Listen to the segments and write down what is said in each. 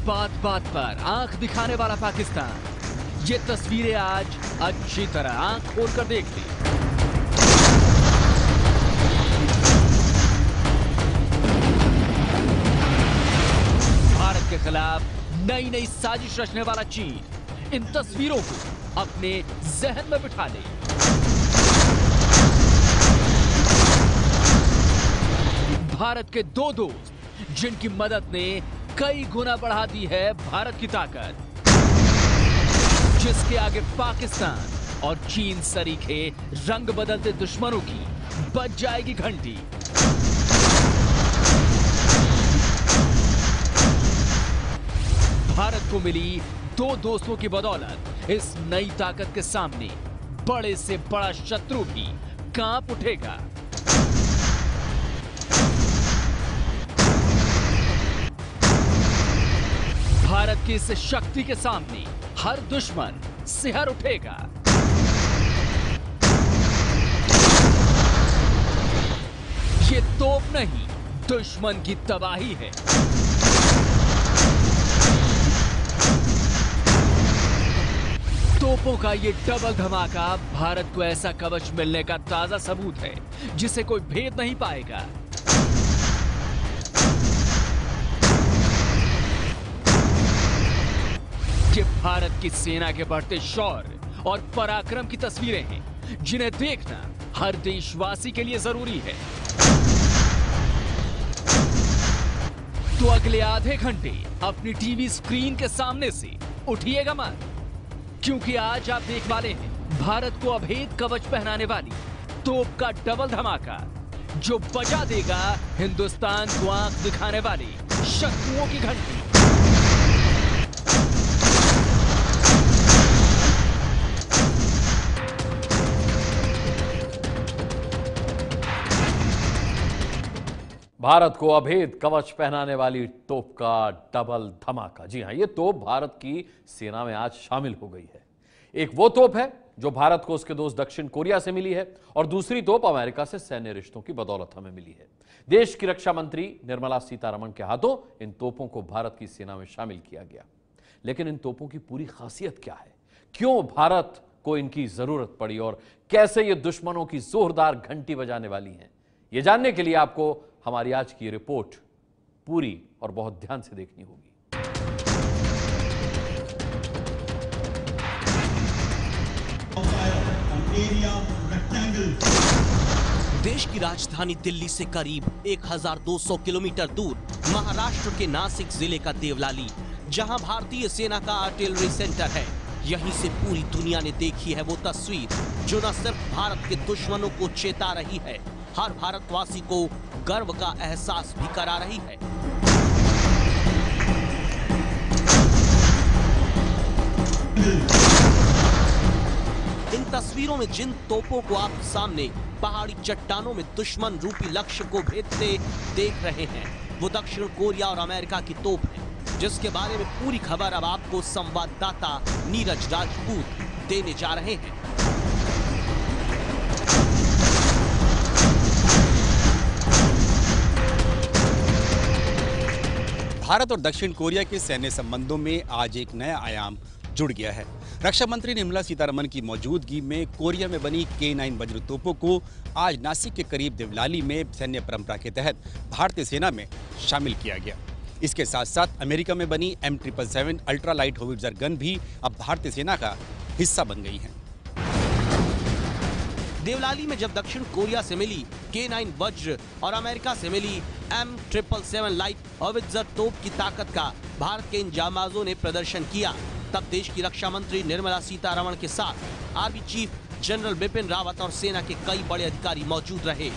बात बात पर आंख दिखाने वाला पाकिस्तान, ये तस्वीरें आज अच्छी तरह आंख खोलकर देख ली। भारत के खिलाफ नई नई साजिश रचने वाला चीन इन तस्वीरों को अपने जहन में बिठा ले। भारत के दो दोस्त जिनकी मदद ने कई गुना बढ़ा दी है भारत की ताकत, जिसके आगे पाकिस्तान और चीन सरीखे रंग बदलते दुश्मनों की बज जाएगी घंटी। भारत को मिली दो दोस्तों की बदौलत इस नई ताकत के सामने बड़े से बड़ा शत्रु भी कांप उठेगा। भारत की इस शक्ति के सामने हर दुश्मन सिहर उठेगा। ये तोप नहीं, दुश्मन की तबाही है। तोपों का ये डबल धमाका भारत को ऐसा कवच मिलने का ताजा सबूत है जिसे कोई भेद नहीं पाएगा। ये भारत की सेना के बढ़ते शौर्य और पराक्रम की तस्वीरें हैं जिन्हें देखना हर देशवासी के लिए जरूरी है। तो अगले आधे घंटे अपनी टीवी स्क्रीन के सामने से उठिएगा मत, क्योंकि आज आप देख वाले हैं भारत को अभेद कवच पहनाने वाली तोप का डबल धमाका, जो बजा देगा हिंदुस्तान को आंख दिखाने वाली शत्रुओं की घंटी। भारत को अभेद कवच पहनाने वाली तोप का डबल धमाका। जी हां, यह तोप भारत की सेना में आज शामिल हो गई है। एक वो तोप है जो भारत को उसके दोस्त दक्षिण कोरिया से मिली है, और दूसरी तोप अमेरिका से सैन्य रिश्तों की बदौलत हमें मिली है। देश की रक्षा मंत्री निर्मला सीतारमण के हाथों इन तोपों को भारत की सेना में शामिल किया गया। लेकिन इन तोपों की पूरी खासियत क्या है, क्यों भारत को इनकी जरूरत पड़ी, और कैसे ये दुश्मनों की जोरदार घंटी बजाने वाली हैं, ये जानने के लिए आपको हमारी आज की रिपोर्ट पूरी और बहुत ध्यान से देखनी होगी। देश की राजधानी दिल्ली से करीब 1200 किलोमीटर दूर महाराष्ट्र के नासिक जिले का देवलाली, जहां भारतीय सेना का आर्टिलरी सेंटर है, यहीं से पूरी दुनिया ने देखी है वो तस्वीर जो न सिर्फ भारत के दुश्मनों को चेता रही है, हर भारतवासी को गर्व का एहसास भी करा रही है। इन तस्वीरों में जिन तोपों को आप सामने पहाड़ी चट्टानों में दुश्मन रूपी लक्ष्य को भेदते देख रहे हैं, वो दक्षिण कोरिया और अमेरिका की तोप है, जिसके बारे में पूरी खबर अब आपको संवाददाता नीरज राजपूत देने जा रहे हैं। भारत और दक्षिण कोरिया के सैन्य संबंधों में आज एक नया आयाम जुड़ गया है। रक्षा मंत्री निर्मला सीतारमण की मौजूदगी में कोरिया में बनी K9 वज्र तोपों को आज नासिक के करीब देवलाली में सैन्य परंपरा के तहत भारतीय सेना में शामिल किया गया। इसके साथ साथ अमेरिका में बनी M777 ultra light howitzer gun भी अब भारतीय सेना का हिस्सा बन गई हैं। देवलाली में जब दक्षिण कोरिया से मिली K9 वज्र और अमेरिका से मिली M777 लाइट होविट्जर तोप की ताकत का भारत के इन जांबाजों ने प्रदर्शन किया, तब देश की रक्षा मंत्री निर्मला सीतारमण के साथ army chief general Bipin Rawat और सेना के कई बड़े अधिकारी मौजूद रहे।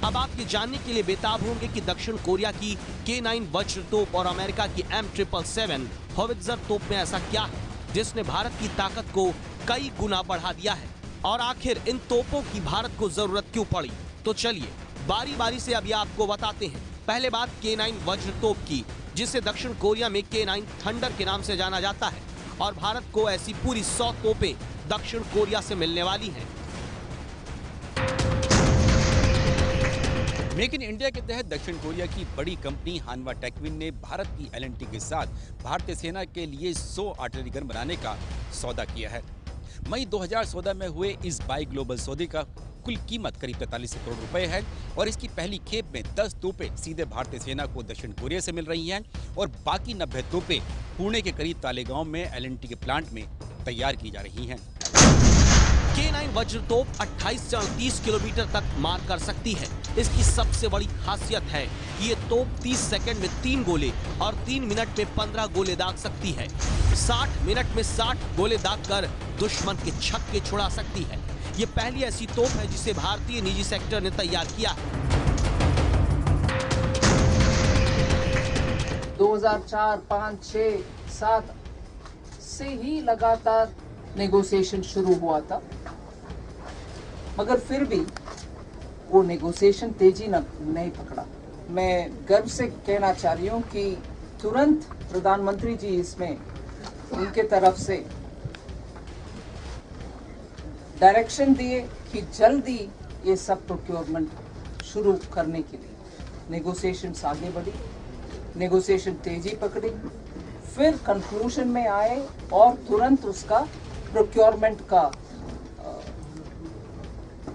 अब आप ये जानने के लिए बेताब होंगे कि दक्षिण कोरिया की K9 वज्र तोप और अमेरिका की M777 होविट्जर तोप में ऐसा क्या है जिसने भारत की ताकत को कई गुना बढ़ा दिया है, और आखिर इन तोपों की भारत को जरूरत क्यों पड़ी। तो चलिए बारी बारी से अभी आपको बताते हैं। पहले बात K9 वज्र तोप की, जिसे दक्षिण कोरिया में K9 थंडर के नाम से जाना जाता है, और भारत को ऐसी पूरी 100 तोपें दक्षिण कोरिया से मिलने वाली हैं। मेक इन इंडिया के तहत दक्षिण कोरिया की बड़ी कंपनी हानवा टेकविन ने भारत की एल&टी के साथ भारतीय सेना के लिए 100 आर्टिलरी गन बनाने का सौदा किया है। मई 2014 में हुए इस बाई ग्लोबल सौदे का कुल कीमत करीब 43 करोड़ रुपए है और इसकी पहली खेप में 10 तोपें सीधे भारतीय सेना को दक्षिण कोरिया से मिल रही हैं और बाकी 90 तोपें पुणे के करीब तालेगांव में एल&टी के प्लांट में तैयार की जा रही हैं। K9 वज्र तोप 28 से 38 किलोमीटर तक मार कर सकती है। इसकी सबसे बड़ी खासियत है कि ये तोप 30 सेकंड में 3 गोले और 3 मिनट में 15 गोले दाग सकती है। 60 मिनट में 60 गोले दागकर दुश्मन के छक्के छुड़ा सकती है। ये पहली ऐसी तोप है जिसे भारतीय निजी सेक्टर ने तैयार किया है। 2004, 5, 6, 7 से ही लगातार नेगोशिएशन शुरू हुआ था, मगर फिर भी वो नेगोशिएशन तेजी नहीं पकड़ा। मैं गर्व से कहना चाह रही हूँ कि तुरंत प्रधानमंत्री जी इसमें उनके तरफ से डायरेक्शन दिए कि जल्दी ये सब प्रोक्योरमेंट शुरू करने के लिए नेगोशिएशंस आगे बढ़ी, नेगोशिएशन तेजी पकड़ी, फिर कंक्लूजन में आए और तुरंत उसका प्रोक्योरमेंट का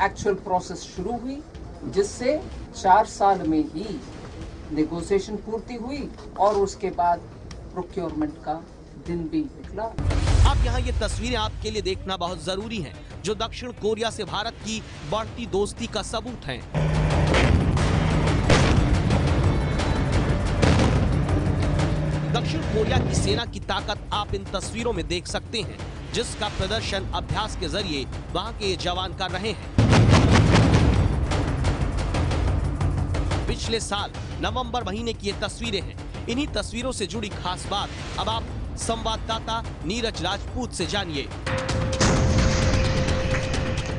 एक्चुअल प्रोसेस शुरू हुई, जिससे 4 साल में ही नेगोशिएशन पूर्ति हुई और उसके बाद प्रोक्योरमेंट का दिन भी निकला। अब यहाँ ये तस्वीरें आपके लिए देखना बहुत जरूरी है, जो दक्षिण कोरिया से भारत की बढ़ती दोस्ती का सबूत हैं। दक्षिण कोरिया की सेना की ताकत आप इन तस्वीरों में देख सकते हैं, जिसका प्रदर्शन अभ्यास के जरिए वहां के जवान कर रहे हैं। पिछले साल नवंबर महीने की ये तस्वीरें हैं। इन्हीं तस्वीरों से जुड़ी खास बात अब आप संवाददाता नीरज राजपूत से जानिए।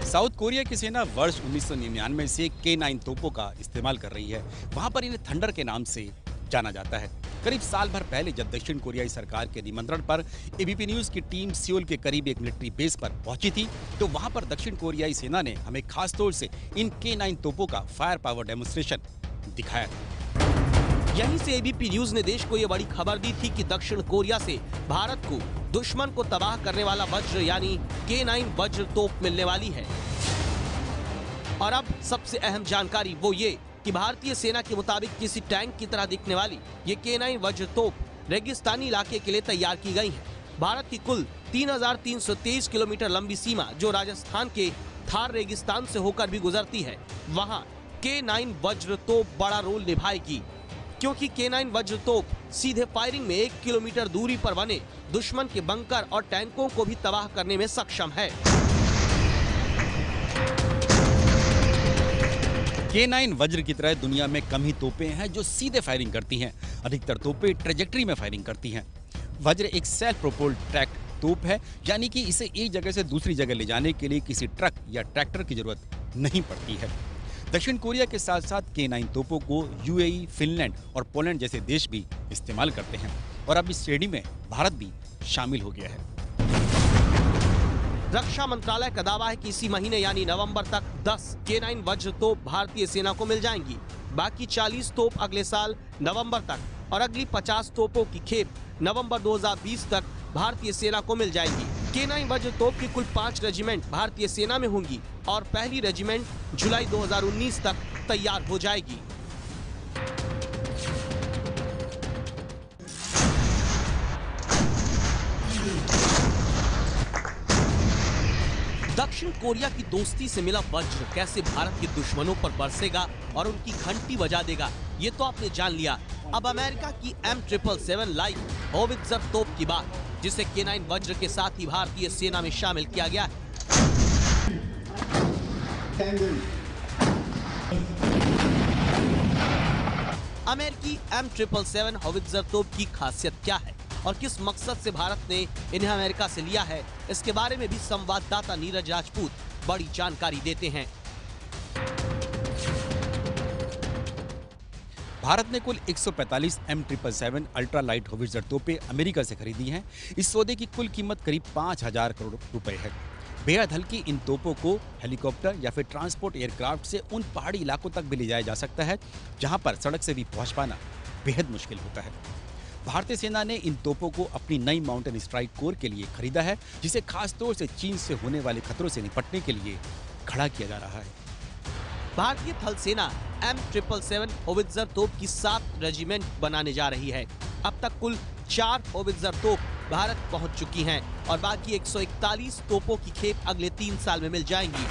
साउथ कोरिया की सेना वर्ष 1999 से K9 तोपों का इस्तेमाल कर रही है। वहां पर इन्हें थंडर के नाम से जाना जाता है। करीब साल भर पहले जब दक्षिण कोरियाई सरकार के निमंत्रण पर एबीपी न्यूज की टीम सियोल के करीब एक मिलिट्री बेस पर पहुंची थी, तो वहां पर दक्षिण कोरियाई सेना ने हमें खास तौर से इन K9 तोपों का फायर पावर डेमोन्स्ट्रेशन दिखाया था। यहीं से एबीपी न्यूज ने देश को ये बड़ी खबर दी थी कि दक्षिण कोरिया से भारत को दुश्मन को तबाह करने वाला वज्र यानी K9 वज्र तोप मिलने वाली है। और अब सबसे अहम जानकारी वो ये कि भारतीय सेना के मुताबिक किसी टैंक की तरह दिखने वाली ये K9 वज्र तोप रेगिस्तानी इलाके के लिए तैयार की गई है। भारत की कुल 3,323 किलोमीटर लंबी सीमा, जो राजस्थान के थार रेगिस्तान से होकर भी गुजरती है, वहां K9 वज्र तोप बड़ा रोल निभाएगी, क्योंकि K9 वज्र तोप सीधे फायरिंग में 1 किलोमीटर दूरी पर बने दुश्मन के बंकर और टैंकों को भी तबाह करने में सक्षम है। K9 वज्र की तरह दुनिया में कम ही तोपें हैं जो सीधे फायरिंग करती हैं। अधिकतर तोपें ट्रेजेक्टरी में फायरिंग करती हैं। वज्र एक सेल्फ प्रोपोल्ड ट्रैक तोप है, यानी कि इसे एक जगह से दूसरी जगह ले जाने के लिए किसी ट्रक या ट्रैक्टर की जरूरत नहीं पड़ती है। दक्षिण कोरिया के साथ साथ K9 तोपों को यूएई, फिनलैंड और पोलैंड जैसे देश भी इस्तेमाल करते हैं और अब इस श्रेणी में भारत भी शामिल हो गया है। रक्षा मंत्रालय का दावा है कि इसी महीने यानी नवंबर तक 10 K9 वज्र तोप भारतीय सेना को मिल जाएंगी। बाकी 40 तोप अगले साल नवंबर तक और अगली 50 तोपों की खेप नवंबर 2020 तक भारतीय सेना को मिल जाएंगी। K9 वज्र तोप की कुल 5 रेजिमेंट भारतीय सेना में होंगी और पहली रेजिमेंट जुलाई 2019 तक तैयार हो जाएगी। दक्षिण कोरिया की दोस्ती से मिला वज्र कैसे भारत के दुश्मनों पर बरसेगा और उनकी घंटी बजा देगा, ये तो आपने जान लिया। अब अमेरिका की M777 लाइट होवित्जर तोप की बात, जिसे K9 वज्र के साथ ही भारतीय सेना में शामिल किया गया है। अमेरिकी M777 होवित्जर तोप की खासियत क्या है और किस मकसद से भारत ने इन्हें अमेरिका से लिया है, इसके बारे में भी संवाददाता नीरज राजपूत बड़ी जानकारी देते हैं। भारत ने कुल 145 M777 अल्ट्रा लाइट होवित्जर तोपें अमेरिका से खरीदी हैं। इस सौदे की कुल कीमत करीब 5,000 करोड़ रुपए है। बेहद हल्की इन तोपों को हेलीकॉप्टर या फिर ट्रांसपोर्ट एयरक्राफ्ट से उन पहाड़ी इलाकों तक भी ले जाया जा सकता है जहां पर सड़क से भी पहुंच पाना बेहद मुश्किल होता है। भारतीय सेना ने इन तोपों को अपनी नई माउंटेन स्ट्राइक कोर के लिए खरीदा है, जिसे खास तौर से चीन से होने वाले खतरों से निपटने के लिए खड़ा किया जा रहा है। भारतीय थल सेना M777 होवित्जर तोप की 7 रेजिमेंट बनाने जा रही है। अब तक कुल 4 होवित्जर तोप भारत पहुंच चुकी हैं और बाकी 141 तोपों की खेप अगले 3 साल में मिल जाएंगी।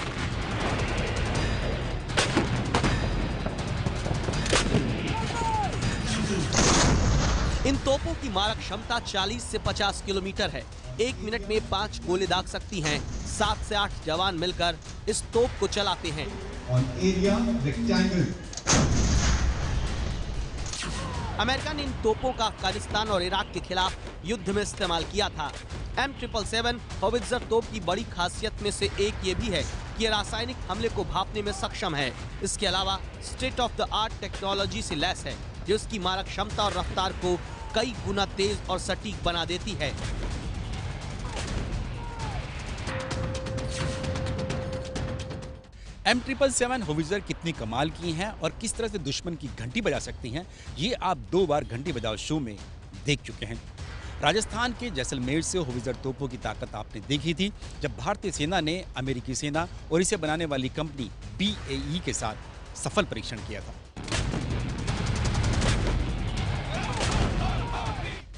इन तोपों की मारक क्षमता 40 से 50 किलोमीटर है। 1 मिनट में 5 गोले दाग सकती हैं। 7 से 8 जवान मिलकर इस तोप को चलाते हैं। अमेरिका ने इन तोपों का अफगानिस्तान और इराक के खिलाफ युद्ध में इस्तेमाल किया था। M777 होवित्जर तोप की बड़ी खासियत में से एक ये भी है कि ये रासायनिक हमले को भांपने में सक्षम है। इसके अलावा state of the art technology से लैस है, जो इसकी मारक क्षमता और रफ्तार को कई गुना तेज और सटीक बना देती है। M777 होवित्जर कितनी कमाल की हैं और किस तरह से दुश्मन की घंटी बजा सकती हैं, ये आप 2 बार घंटी बजाओ शो में देख चुके हैं। राजस्थान के जैसलमेर से होवित्जर तोपों की ताकत आपने देखी थी, जब भारतीय सेना ने अमेरिकी सेना और इसे बनाने वाली कंपनी BAE के साथ सफल परीक्षण किया था।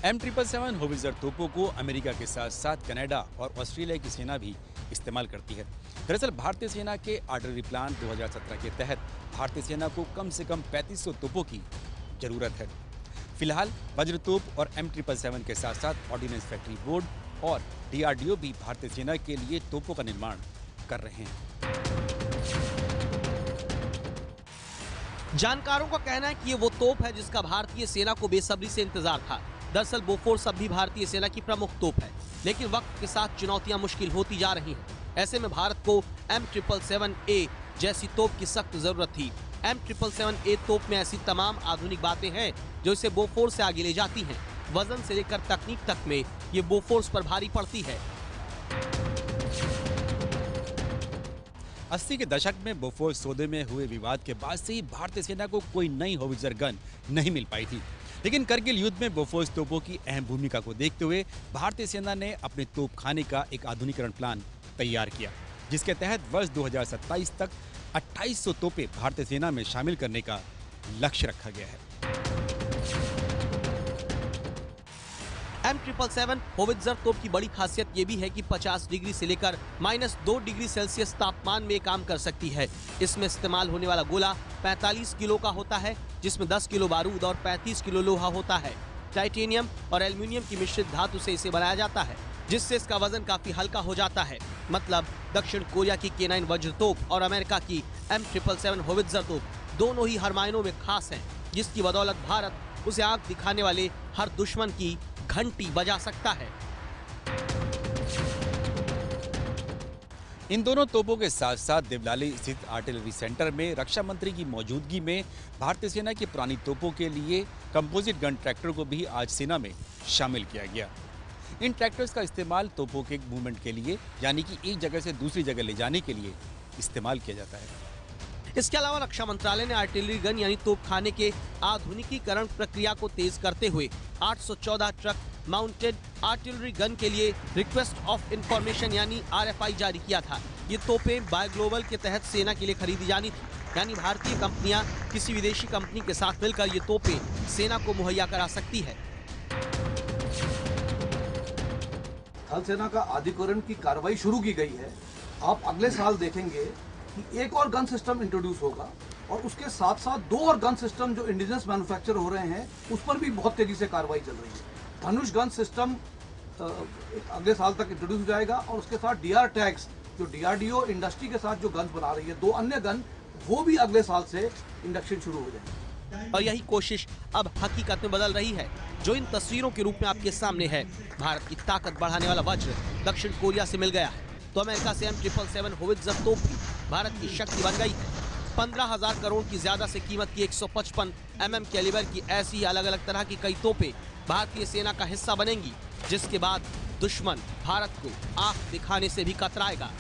M777 होवित्जर तोपों को अमेरिका के साथ साथ कनाडा और ऑस्ट्रेलिया की सेना भी इस्तेमाल करती है। दरअसल भारतीय सेना के आर्टिलरी प्लान 2017 के तहत भारतीय सेना को कम से कम 3500 तोपों की जरूरत है। फिलहाल वज्र तोप और M777 के साथ साथ ऑर्डिनेंस फैक्ट्री बोर्ड और DRDO भी भारतीय सेना के लिए तोपों का निर्माण कर रहे हैं। जानकारों का कहना है कि ये वो तोप है जिसका भारतीय सेना को बेसब्री से इंतजार था। दरअसल बोफोर्स अब भी भारतीय सेना की प्रमुख तोप है, लेकिन वक्त के साथ चुनौतियां मुश्किल होती जा रही हैं। ऐसे में भारत को M777A जैसी तोप की सख्त जरूरत थी। M777A तोप में ऐसी तमाम आधुनिक बातें हैं जो इसे बोफोर्स से आगे ले जाती हैं। वजन से लेकर तकनीक तक में ये बोफोर्स पर भारी पड़ती है। 80 के दशक में बोफोर्स सौदे में हुए विवाद के बाद से ही भारतीय सेना को कोई नई होवित्जर गन नहीं मिल पाई थी, लेकिन करगिल युद्ध में बोफोर्स तोपों की अहम भूमिका को देखते हुए भारतीय सेना ने अपने तोप खाने का एक आधुनिकीकरण प्लान तैयार किया, जिसके तहत वर्ष 2027 तक 2800 तोपें भारतीय सेना में शामिल करने का लक्ष्य रखा गया है। M777 होवित्जर तोप की बड़ी खासियत ये भी है कि 50 डिग्री से लेकर -2 डिग्री सेल्सियस तापमान में काम कर सकती है। इसमें इस्तेमाल होने वाला गोला 45 किलो का होता है, जिसमें 10 किलो बारूद और 35 किलो लोहा होता है। टाइटेनियम और एल्युमिनियम की मिश्रित धातु से इसे बनाया जाता है, जिससे इसका वजन काफी हल्का हो जाता है। मतलब दक्षिण कोरिया की K9 वज्र तोप और अमेरिका की M777 होवित्जर तोप दोनों ही हर मायनों में खास हैं, जिसकी बदौलत भारत उसे आंख दिखाने वाले हर दुश्मन की घंटी बजा सकता है। इन दोनों तोपों के साथ साथ देवलाली स्थित आर्टिलरी सेंटर में रक्षा मंत्री की मौजूदगी में भारतीय सेना की पुरानी तोपों के लिए कंपोजिट गन ट्रैक्टर को भी आज सेना में शामिल किया गया। इन ट्रैक्टर्स का इस्तेमाल तोपों के मूवमेंट के लिए, यानी कि एक जगह से दूसरी जगह ले जाने के लिए इस्तेमाल किया जाता है। इसके अलावा रक्षा मंत्रालय ने आर्टिलरी गन यानी तोपखाने के आधुनिकीकरण प्रक्रिया को तेज करते हुए 814 ट्रक माउंटेड आर्टिलरी गन के लिए रिक्वेस्ट ऑफ इंफॉर्मेशन यानी RFI जारी किया था। ये तोपें बाय ग्लोबल के तहत सेना के लिए खरीदी जानी थी, यानी भारतीय कंपनियां किसी विदेशी कंपनी के साथ मिलकर ये तोपें सेना को मुहैया करा सकती है। थल सेना का आधुनिकीकरण की कार्रवाई शुरू की गई है। आप अगले साल देखेंगे कि एक और गन सिस्टम इंट्रोड्यूस होगा और उसके साथ साथ 2 और गन सिस्टम जो इंडिजिनस मैन्युफैक्चर हो रहे हैं उस पर भी बहुत तेजी से कार्रवाई चल रही है। धनुष गन सिस्टम अगले साल तक इंट्रोड्यूस हो जाएगा और उसके साथ DR टैग्स जो DRDO इंडस्ट्री के साथ जो गन बना रही है, 2 अन्य गन, वो भी अगले साल से इंडक्शन शुरू हो जाएंगे। और यही कोशिश अब हकीकत में बदल रही है, जो इन तस्वीरों के रूप में आपके सामने है। भारत की ताकत बढ़ाने वाला वज्र दक्षिण कोरिया से मिल गया है, तो अमेरिका से M777 होवित्जर तोप भी भारत की शक्ति बन गई है। 15,000 करोड़ की ज्यादा से कीमत की 155 mm कैलिबर की ऐसी अलग अलग तरह की कई तोपें भारतीय सेना का हिस्सा बनेंगी, जिसके बाद दुश्मन भारत को आंख दिखाने से भी कतराएगा।